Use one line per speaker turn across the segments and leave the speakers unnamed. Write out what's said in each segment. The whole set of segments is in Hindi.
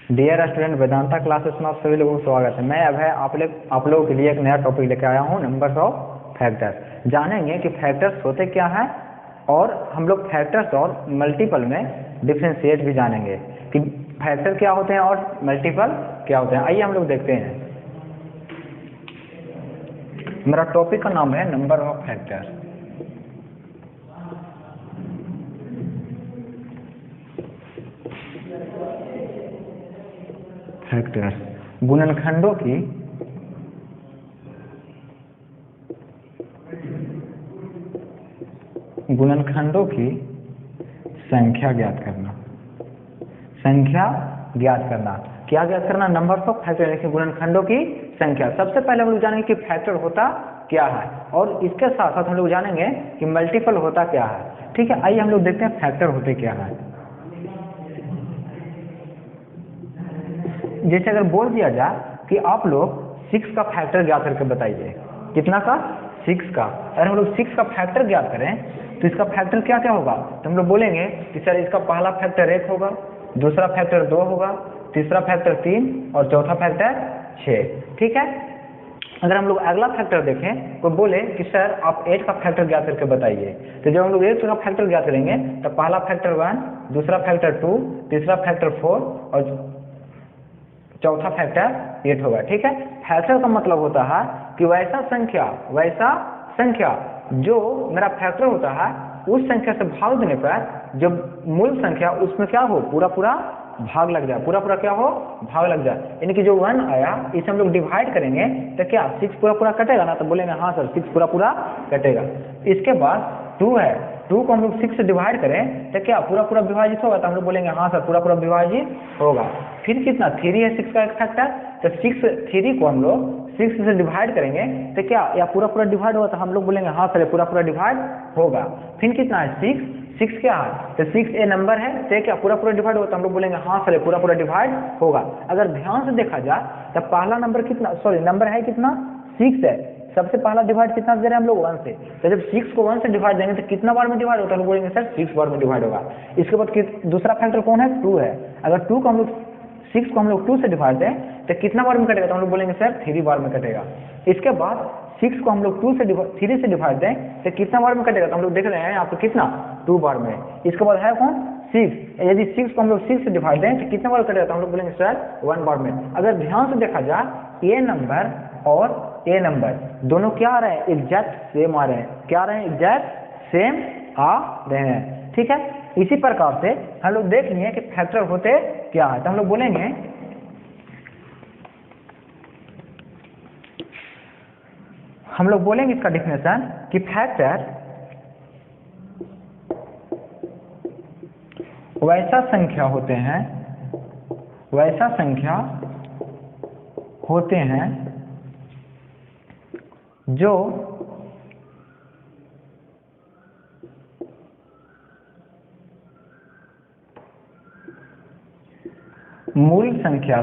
डियर स्टूडेंट, वेदांता क्लासेस में आप सभी लोगों का स्वागत है। मैं अभय आप लोगों के लिए एक नया टॉपिक लेकर आया हूँ, नंबर्स ऑफ फैक्टर्स। जानेंगे कि फैक्टर्स होते क्या हैं और हम लोग फैक्टर्स और मल्टीपल में डिफ्रेंशिएट भी जानेंगे कि फैक्टर क्या होते हैं और मल्टीपल क्या होते हैं। आइए हम लोग देखते हैं। मेरा टॉपिक का नाम है नंबर ऑफ फैक्टर्स। फैक्टर्स गुणनखंडों की संख्या ज्ञात करना। संख्या ज्ञात करना, क्या ज्ञात करना? नंबर ऑफ फैक्टर, देखिए गुणनखंडों की संख्या। सबसे पहले हम लोग जानेंगे कि फैक्टर होता क्या है और इसके साथ साथ हम लोग जानेंगे कि मल्टीपल होता क्या है। ठीक है, आइए हम लोग देखते हैं फैक्टर होते क्या है। जैसे अगर बोल दिया जाए कि आप लोग 6 का फैक्टर ज्ञात करके बताइए, कितना का? 6 का। अगर हम लोग 6 का फैक्टर ज्ञात करें तो इसका फैक्टर क्या क्या होगा? तो हम लोग बोलेंगे कि सर इसका पहला फैक्टर 1 होगा, दूसरा फैक्टर 2 होगा, तीसरा फैक्टर 3 और चौथा फैक्टर 6। ठीक है, अगर हम लोग अगला फैक्टर देखें तो बोले कि सर आप 8 का फैक्टर ज्ञात करके बताइए, तो जब हम लोग 8 का फैक्टर ज्ञात करेंगे तो पहला फैक्टर 1, दूसरा फैक्टर 2, तीसरा फैक्टर 4 और चौथा फैक्टर 8 होगा। ठीक है, फैक्टर का मतलब होता है कि वैसा संख्या जो मेरा फैक्टर होता है उस संख्या से भाग देने पर जब मूल संख्या उसमें क्या हो, पूरा भाग लग जाए, पूरा क्या हो, भाग लग जाए। यानी कि जो 1 आया इसे हम लोग डिवाइड करेंगे तो क्या 6 पूरा कटेगा ना? तो बोलेंगे हाँ सर 6 पूरा कटेगा। इसके बाद 2 है, 2 को हम लोग 6 से डिवाइड करें तो क्या पूरा विभाजित होगा? तो हम लोग बोलेंगे हाँ सर पूरा विभाजित होगा। फिर कितना? 3 है 6 का एक फैक्टर, तो 3 को हम लोग 6 से डिवाइड करेंगे तो क्या या पूरा डिवाइड होगा? तो हम लोग बोलेंगे हाँ सर पूरा डिवाइड होगा। फिर कितना है? 6 क्या है? तो 6 ए नंबर है, तो क्या पूरा डिवाइड होगा? तो हम लोग बोलेंगे हाँ सर पूरा डिवाइड होगा। अगर ध्यान से देखा जाए तो पहला नंबर कितना, नंबर है कितना? 6 है। सबसे पहला डिवाइड कितना दे रहे हैं हम लोग? 1 से। तो जब 6 को 1 से डिवाइड देंगे तो कितना बार में डिवाइड होता है? हम बोलेंगे सर 6 बार में डिवाइड होगा। इसके बाद दूसरा फैक्टर कौन है? 2 है। अगर 6 को हम लोग 2 से डिवाइड दें तो कितना बार में कटेगा? तो हम लोग बोलेंगे सर 3 बार में कटेगा। इसके बाद 6 को हम लोग 3 से डिवाइड दें तो कितना बार में कटेगा? तो हम लोग देख रहे हैं यहाँ पे कितना, 2 बार में। इसके बाद है कौन? 6। यदि 6 को हम लोग 6 से डिवाइड दें तो कितना बार कटेगा? तो हम लोग बोलेंगे सर 1 बार में। अगर ध्यान से देखा जाए ये नंबर और ये नंबर दोनों क्या आ रहे हैं? एग्जैक्ट सेम आ रहे हैं। क्या आ रहे हैं? एग्जैक्ट सेम आ रहे हैं। ठीक है, इसी प्रकार से हम लोग देख लिए कि फैक्टर होते क्या है। तो हम लोग बोलेंगे इसका डेफिनेशन कि फैक्टर वैसा संख्या होते हैं जो मूल संख्या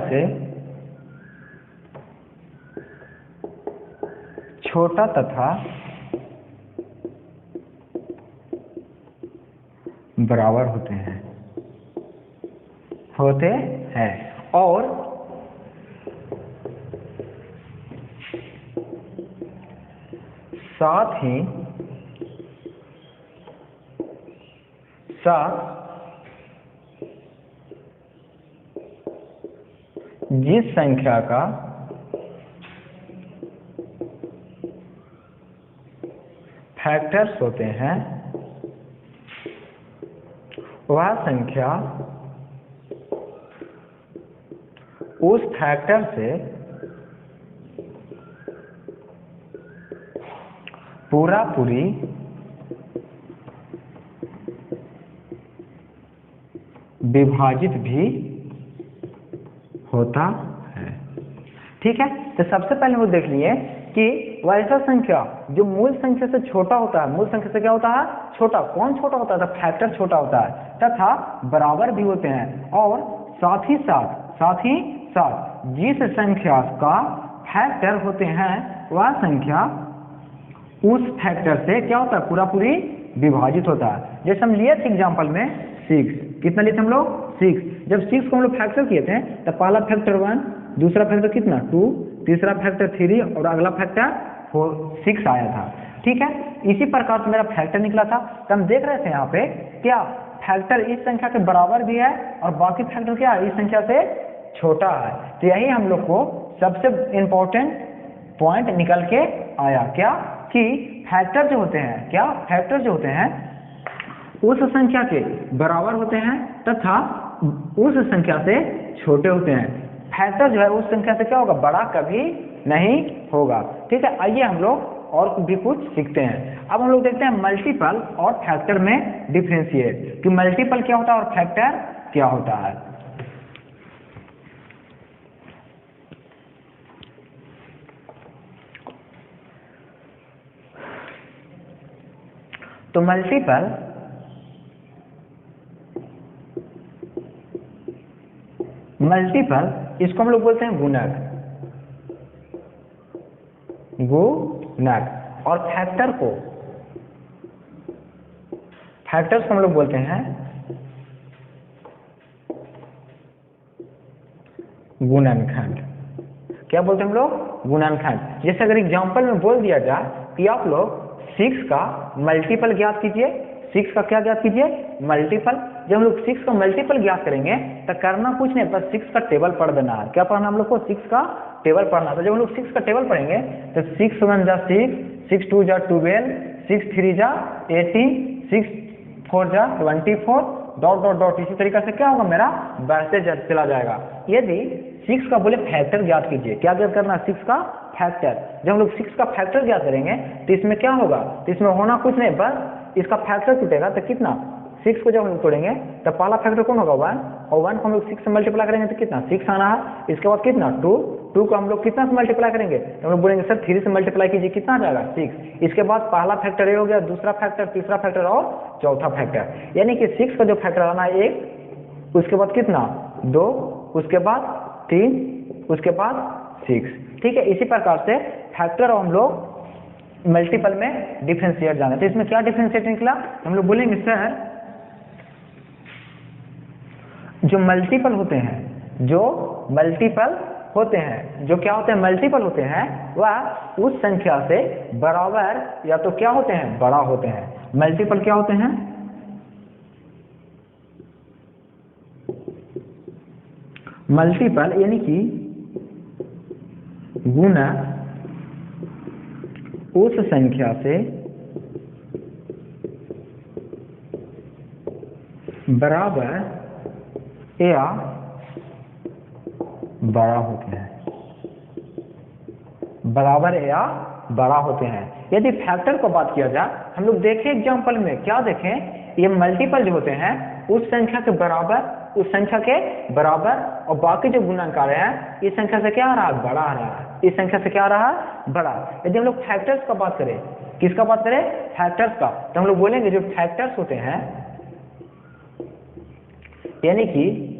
से छोटा तथा बराबर होते हैं और साथ जिस संख्या का फैक्टर्स होते हैं वह संख्या उस फैक्टर से पूरी विभाजित भी होता है। ठीक है, तो सबसे पहले वो देख लिए कि वैसा संख्या जो मूल संख्या से छोटा होता है। मूल संख्या से क्या होता है? छोटा। कौन छोटा होता है? फैक्टर छोटा होता है तथा बराबर भी होते हैं और साथ ही साथ जिस संख्या का फैक्टर होते हैं वह संख्या उस फैक्टर से क्या होता है? पूरी विभाजित होता है। जैसे हम लिए थे एग्जाम्पल में 6, कितना लिए थे हम लोग 6। जब 6 को हम लोग फैक्टर किए थे तो पहला फैक्टर 1, दूसरा फैक्टर कितना 2, तीसरा फैक्टर 3 और अगला फैक्टर 6 आया था। ठीक है, इसी प्रकार से मेरा फैक्टर निकला था। तो हम देख रहे थे यहाँ पे क्या फैक्टर इस संख्या के बराबर भी है और बाकी फैक्टर क्या है इस संख्या से छोटा है। तो यही हम लोग को सबसे इम्पोर्टेंट पॉइंट निकल के आया क्या कि फैक्टर जो होते हैं क्या फैक्टर जो होते हैं उस संख्या के बराबर होते हैं तथा उस संख्या से छोटे होते हैं। फैक्टर जो है उस संख्या से क्या होगा बड़ा कभी नहीं होगा। ठीक है, आइए हम लोग और भी कुछ सीखते हैं। अब हम लोग देखते हैं मल्टीपल और फैक्टर में डिफरेंशिएट कि मल्टीपल क्या होता है और फैक्टर क्या होता है। तो मल्टीपल इसको हम लोग बोलते हैं गुणक और फैक्टर्स को हम लोग बोलते हैं गुणनखंड। क्या बोलते हैं हम लोग गुणनखंड। जैसे अगर एग्जांपल में बोल दिया जाए कि आप लोग 6 का मल्टीपल ज्ञात कीजिए, 6 का क्या ज्ञात कीजिए मल्टीपल। जब हम लोग 6 का मल्टीपल ज्ञात करेंगे तो करना कुछ नहीं, बस 6 का टेबल पढ़ देना है। क्या पढ़ना हम लोग को 6 का टेबल पढ़ना था। जब हम लोग 6 का टेबल पढ़ेंगे तो 6 1 जा 6, 6 2 जा 12, 6 3 जा 18, 6 4 जा 24 डॉट डॉट डॉट इसी तरीके से क्या होगा मेरा बढ़ते चला जाएगा। यदि 6 का बोले फैक्टर ज्ञात कीजिए, क्या ज्ञात करना 6 का फैक्टर। जब हम लोग 6 का फैक्टर ज्ञात करेंगे तो इसमें क्या होगा, तो इसमें होना कुछ नहीं, बस इसका फैक्टर टूटेगा तो कितना 6 को जब हम लोग तोड़ेंगे तो पहला फैक्टर कौन होगा 1 और 1 को हम लोग 6 से मल्टीप्लाई करेंगे तो कितना 6 आना है। इसके बाद कितना 2 को हम लोग कितना से मल्टीप्लाई करेंगे तो हम लोग बोलेंगे सर 3 से मल्टीप्लाई कीजिए कितना आ जाएगा 6। इसके बाद पहला फैक्टर ये हो गया, दूसरा फैक्टर, तीसरा फैक्टर और चौथा फैक्टर। यानी कि 6 का जो फैक्टर आना है 1, उसके बाद कितना 2, उसके बाद 3, उसके बाद 6। ठीक है, इसी प्रकार से फैक्टर और हम लोग मल्टीपल में डिफरेंशिएट जाना। तो इसमें क्या डिफरेंशिएट निकला, हम लोग बोलेंगे सर जो मल्टीपल होते हैं, जो क्या होते हैं मल्टीपल होते हैं वह उस संख्या से बराबर या तो क्या होते हैं बड़ा होते हैं। मल्टीपल क्या होते हैं मल्टीपल यानी कि गुणक उस संख्या से बराबर या बड़ा होते हैं, बराबर या बड़ा होते हैं। यदि फैक्टर को बात किया जाए, हम लोग देखें एग्जांपल में क्या देखें, ये मल्टीपल जो होते हैं उस संख्या के बराबर और बाकी जो गुणनक आ रहे हैं इस संख्या से क्या आ रहा है बड़ा आ रहा है, इस संख्या से क्या आ रहा है बड़ा। यदि हम लोग फैक्टर्स का बात करें, किसका बात करें फैक्टर्स का, तो हम लोग बोलेंगे जो फैक्टर्स होते हैं यानी कि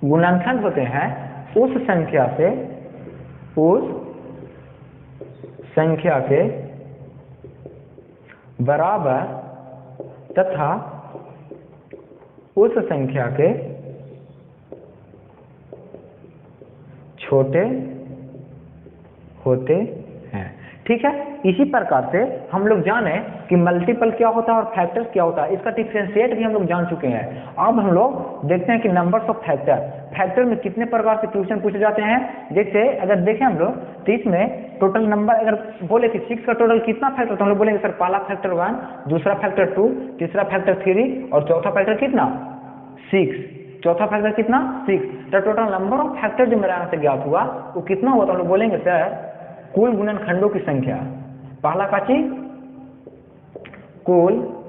गुणनखंड होते हैं उस संख्या के बराबर तथा उस संख्या के छोटे होते हैं। ठीक है, इसी प्रकार से हम लोग जाने कि मल्टीपल क्या होता है और फैक्टर्स क्या होता है, इसका डिफरेंशिएट भी हम लोग जान चुके हैं। अब हम लोग देखते हैं कि नंबर्स ऑफ फैक्टर में कितने प्रकार से क्वेश्चन पूछे जाते हैं। जैसे अगर देखें हम लोग तो इसमें टोटल नंबर अगर बोले कि 6 का टोटल कितना फैक्टर, तो हम लोग बोलेंगे सर पहला फैक्टर 1, दूसरा फैक्टर 2, तीसरा फैक्टर 3 और चौथा फैक्टर कितना 6। चौथा फैक्टर कितना 6। तो टोटल नंबर ऑफ फैक्टर जो मेरे यहाँ से ज्ञात हुआ वो कितना हुआ, तो हम लोग बोलेंगे सर कुल गुणनखंडों की संख्या। पहला का चीज कुल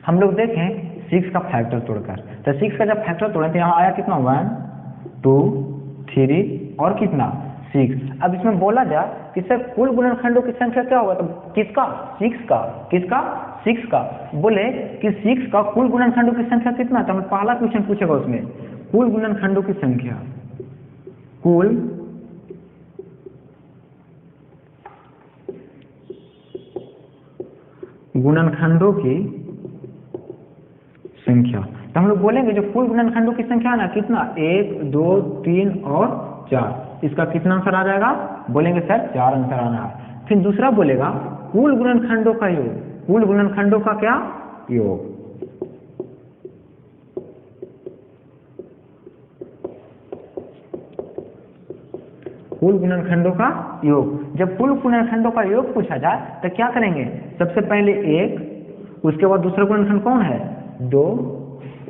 हम लोग देखें 6 का फैक्टर तोड़कर, तो 6 का जब फैक्टर तोड़े तो यहाँ आया कितना 1 2 3 और कितना 6। अब इसमें बोला जाए कि सर कुल गुणनखंडों की संख्या क्या होगा, तो किसका 6 का, किसका 6 का। बोले कि 6 का कुल गुणनखंडों की संख्या कितना, तो हमें पहला क्वेश्चन पूछेगा उसमें कुल गुणनखंडों की संख्या, कुल गुणनखंडों की संख्या। तो हम लोग बोलेंगे जो कुल गुणनखंडों की संख्या है ना, कितना 1 2 3 और 4, इसका कितना आंसर आ जाएगा, बोलेंगे सर 4 आंसर आना है। फिर दूसरा बोलेगा कुल गुणनखंडों का योग, कुल गुणनखंडों का क्या योग। कुल गुणनखंडों का योग। जब कुल गुणनखंडों का योग पूछा जाए तो क्या करेंगे, सबसे पहले 1, उसके बाद दूसरा गुणनखंड कौन है 2,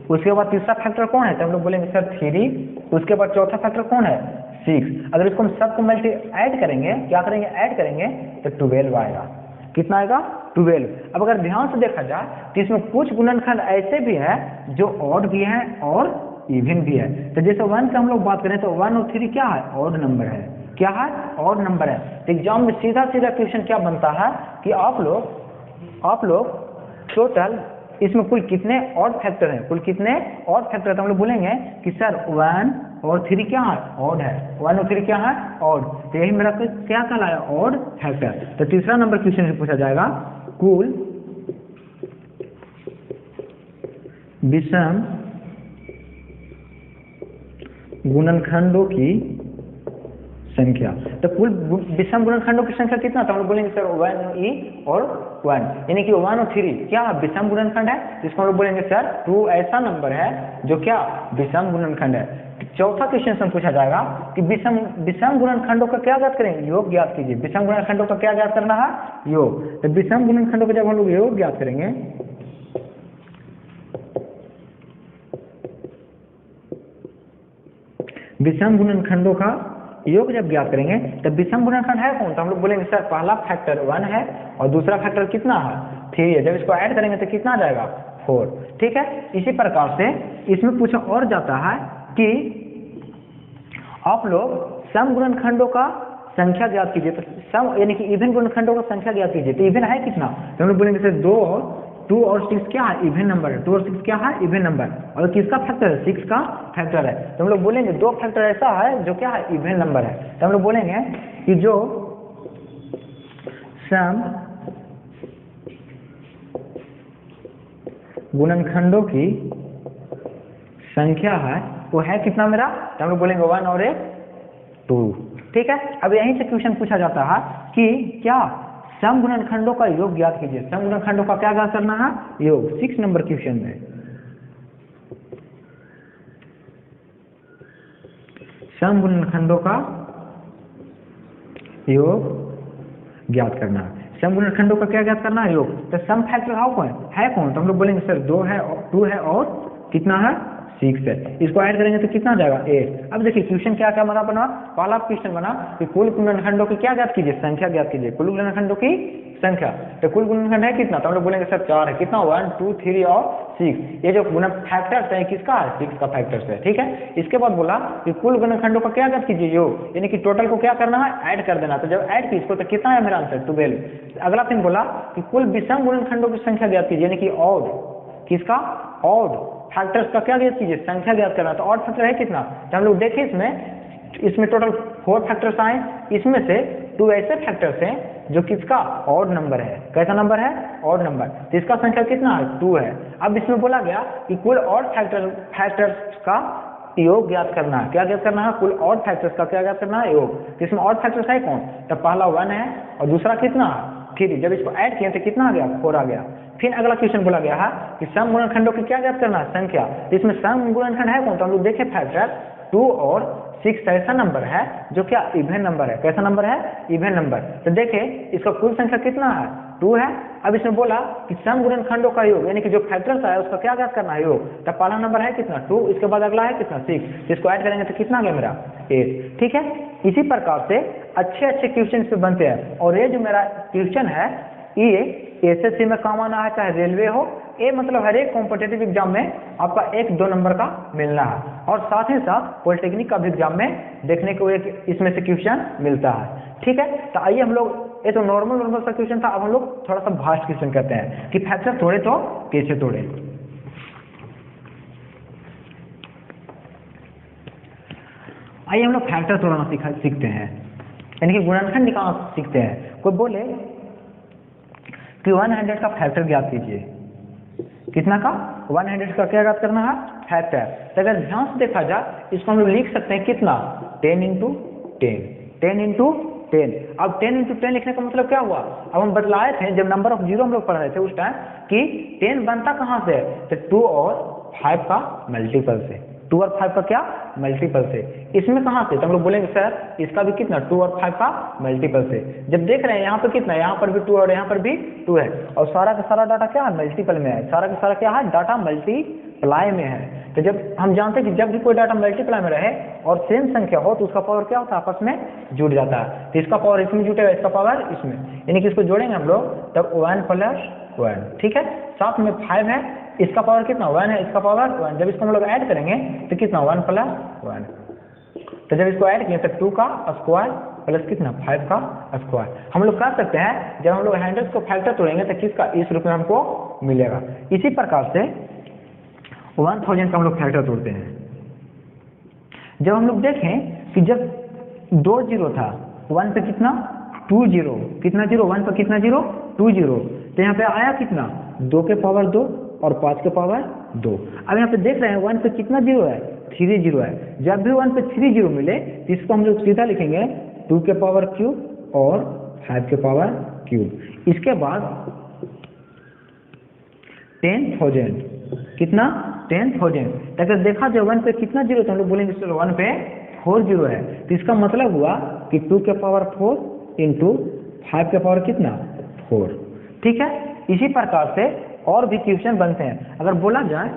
उसके बाद तीसरा फैक्टर कौन है, तो हम लोग बोलेंगे सर 3, उसके बाद चौथा फैक्टर कौन है 6। अगर इसको हम सबको मल्टी ऐड करेंगे, क्या करेंगे ऐड करेंगे, तो 12 आएगा। कितना आएगा 12। अब अगर ध्यान से देखा जाए तो इसमें कुछ गुणनखंड ऐसे भी है जो ऑड भी है और इवन भी है। तो जैसे 1 का हम लोग बात करें तो 1 और 3 क्या है, ऑड नंबर है, क्या है ऑड नंबर है। तो एग्जाम में सीधा सीधा क्वेश्चन क्या बनता है कि आप लोग टोटल इसमें कुल कितने ऑड फैक्टर हैं, कुल कितने ऑड फैक्टर है। तो हम लोग बोलेंगे कि सर 1 और 3 क्या है ऑड है, 1 और 3 क्या है ऑड। तो यही मेरा क्या कहलाया ऑड फैक्टर। तो तीसरा नंबर क्वेश्चन से पूछा जाएगा कुल विषम गुणनखंडों की संख्या। तो कुल विषम गुणनखंडों की संख्या कितना, तो हम लोग बोलेंगे सर 1e और 1, यानी कि 1 और 3 क्या विषम गुणनखंड है, जिसको हम लोग बोलेंगे सर 2 ऐसा नंबर है जो क्या विषम गुणनखंड है। चौथा क्वेश्चन से पूछा जाएगा कि विषम गुणनखंडों का क्या ज्ञात करेंगे, योग ज्ञात कीजिए। विषम गुणनखंडों का क्या ज्ञात करना है, योग। तो विषम गुणनखंडों का जब हम लोग योग ज्ञात करेंगे, विषम गुणनखंडों का योग जब ज्ञात करेंगे तब विषम गुणनखंड है कौन, तो हम लोग बोलेंगे सर पहला फैक्टर 1 है और दूसरा फैक्टर कितना है 3 है। जब इसको ऐड करेंगे तो कितना आ जाएगा 4। ठीक है, इसी प्रकार से इसमें पूछा और जाता है कि आप लोग सम गुणनखंडों का संख्या ज्ञात कीजिए। तो सम यानी कि इवन गुणनखंडों का संख्या ज्ञात कीजिए। तो इवन है कितना, तो हम लोग बोलेंगे सर 2 और 6 क्या है इवन नंबर है, 2 और 6 क्या है इवन नंबर, और किसका फैक्टर है 6 का फैक्टर है। तो हम लोग बोलेंगे 2 फैक्टर ऐसा है जो क्या है इवन नंबर है। तो हम लोग बोलेंगे कि जो सम गुणनखंडों की संख्या है वो है कितना मेरा, तो हम लोग बोलेंगे 1 और 2। ठीक है, अब यहीं से क्वेश्चन पूछा जाता है कि क्या सम गुणनखंडों का योग ज्ञात कीजिए। सम गुणनखंडों का क्या ज्ञात करना है, योग। 6 नंबर क्वेश्चन में सम गुणनखंडों का योग ज्ञात करना है। सम गुणनखंडों का क्या ज्ञात करना है, योग। तो सम फैक्टर है कौन, तो हम लोग बोलेंगे सर 2 है और कितना है 6 है। इसको ऐड करेंगे तो कितना आ जाएगा 8। अब देखिए क्वेश्चन क्या क्या बना, पहला क्वेश्चन बना कि कुल गुणनखंडों की क्या ज्ञात कीजिए, संख्या ज्ञात कीजिए। कुल गुणनखंडों की संख्या, तो कुल गुणनखंड है कितना, तो हम लोग बोलेंगे सर 4 है। कितना 1 2 3 और 6। ये जो गुणन फैक्टर्स है किसका है 6 का फैक्टर्स है। ठीक है, इसके बाद बोला कि कुल गुणनखंडों का क्या ज्ञात कीजिए, योग, यानी कि टोटल को क्या करना है ऐड कर देना। तो जब ऐड की इसको तो कितना है मेरा आंसर 12। अगला फिर बोला कि कुल विषम गुणनखंडों की संख्या ज्ञात कीजिए, यानी कि ऑड, किसका ऑड फैक्टर्स का क्या ज्ञात कीजिए, संख्या ज्ञात करना। तो ऑड फैक्टर है कितना, तो हम लोग देखिए इसमें टोटल 4 फैक्टर्स आए, इसमें से 2 ऐसे फैक्टर्स हैं जो किसका ऑड नंबर है। कैसा नंबर है ऑड नंबर, तो इसका संख्या कितना है 2 है। अब इसमें बोला गया कि कुल ऑड फैक्टर्स का योग ज्ञात करना है। क्या ज्ञात करना है, कुल ऑड फैक्टर्स का क्या ज्ञात करना है, योग। इसमें ऑड फैक्टर्स है कौन, तो पहला 1 है और दूसरा कितना है 3। जब इसको ऐड किया तो कितना आ गया 4 आ गया। फिर अगला क्वेश्चन बोला गया है कि सम गुणनखंडों की क्या ज्ञात करना है, संख्या। तो इसमें सम गुणनखंड है कौन, तो हम लोग देखें फैक्टर 2 और 6 ऐसा नंबर है जो क्या इवन नंबर है। कैसा नंबर है, इवन नंबर। तो देखे इसका कुल संख्या कितना है 2 है। अब इसमें बोला कि सम गुणनखंडों का योग, यानी कि जो फैक्टर्स आया उसका क्या ज्ञात करना है, योग। तो पहला नंबर है कितना 2, इसके बाद अगला है कितना 6। इसको ऐड करेंगे तो कितना आ गया मेरा 8। ठीक है, इसी प्रकार से अच्छे क्वेश्चन पे बनते हैं। और ये जो मेरा क्वेश्चन है ये एसएससी में काम आना है, चाहे रेलवे हो, ये मतलब हर एक कॉम्पिटेटिव एग्जाम में आपका 1-2 नंबर का मिलना है। और साथ ही साथ पॉलिटेक्निक का भी एग्जाम में देखने को एक इसमें से क्वेश्चन मिलता है। ठीक है, तो आइए हम लोग, ये तो नॉर्मल सा क्वेश्चन था, अब हम लोग थोड़ा सा भास्ट क्वेश्चन करते हैं कि फैक्टर तोड़े तो कैसे तोड़े। आइए हम लोग फैक्टर तोड़ना सीखते हैं, यानी कि गुणनखंड निकालना सीखते हैं। कोई बोले कि 100 का फैक्टर ज्ञात कीजिए, कितना का? 100 का क्या ज्ञात करना है? फैक्टर। तो अगर ध्यान से देखा जाए इसको हम लोग लिख सकते हैं कितना? 10 × 10, 10 × 10। अब 10 × 10 लिखने का मतलब क्या हुआ? अब हम बतलाए थे जब नंबर ऑफ जीरो हम लोग पढ़ रहे थे उस टाइम कि 10 बनता कहाँ से? तो 2 और 5 का मल्टीपल से, 2 और 5 का क्या? मल्टीपल से। इसमें कहाँ से? तो हम लोग बोलेंगे सर इसका भी कितना? 2 और 5 का मल्टीपल से। जब देख रहे हैं यहाँ पर कितना है, यहाँ पर भी 2 और यहाँ पर भी 2 है, और सारा का सारा डाटा क्या है? मल्टीपल में है। सारा का सारा क्या है? डाटा मल्टीप्लाई में है। तो जब हम जानते हैं कि जब भी कोई डाटा मल्टीप्लाई में रहे और सेम संख्या हो तो उसका पावर क्या होता है? आपस में जुड़ जाता है। तो इसका पावर इसमें जुटेगा, इसका पावर इसमें, यानी कि इसको जोड़ेंगे हम लोग तब 1 + 1। ठीक है, साथ में 5 है, इसका पावर कितना? 1 है, इसका पावर 1। जब इसको हम लोग ऐड करेंगे तो कितना? 1 + 1। तो जब इसको ऐड किए तो 2 का स्क्वायर प्लस कितना? 5 का स्क्वायर। हम लोग कर सकते हैं जब हम लोग 100 को फैक्टर तोड़ेंगे तो किसका? इस रूप में हमको मिलेगा। इसी प्रकार से 1000 का हम लोग फैक्टर तोड़ते हैं। जब हम लोग देखें कि जब 2 जीरो था, 1 पे कितना? 2 जीरो, कितना जीरो? 1 पे कितना जीरो? 2 जीरो। तो यहाँ पे आया कितना? 2 के पावर 2 और 5 के पावर 2। अब यहाँ पे देख रहे हैं 1 पे कितना जीरो है? 3 जीरो है। जब भी 1 पे 3 जीरो मिले तो इसको हम लोग सीधा लिखेंगे 2 के पावर क्यूब और 5 के पावर क्यूब। इसके बाद 10,000, कितना? 10,000। अगर देखा जाए 1 पे कितना जीरो तो हम लोग बोलेंगे चलो 1 पे 4 जीरो है। तो इसका मतलब हुआ कि 2 के पावर 4 × 5 के पावर कितना? 4। ठीक है, इसी प्रकार से और भी क्वेश्चन बनते हैं। अगर बोला जाए,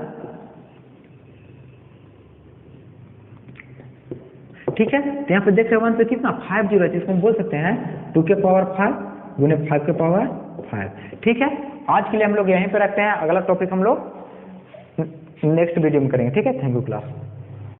ठीक है, तो यहाँ पे देख रहे हैं 1 पे कितना? 5 जीरो है, जिसको हम बोल सकते हैं 2 के पावर 5 × 5 के पावर 5। ठीक है, आज के लिए हम लोग यहीं पे रखते हैं। अगला टॉपिक हम लोग नेक्स्ट वीडियो में करेंगे। ठीक है, थैंक यू क्लास।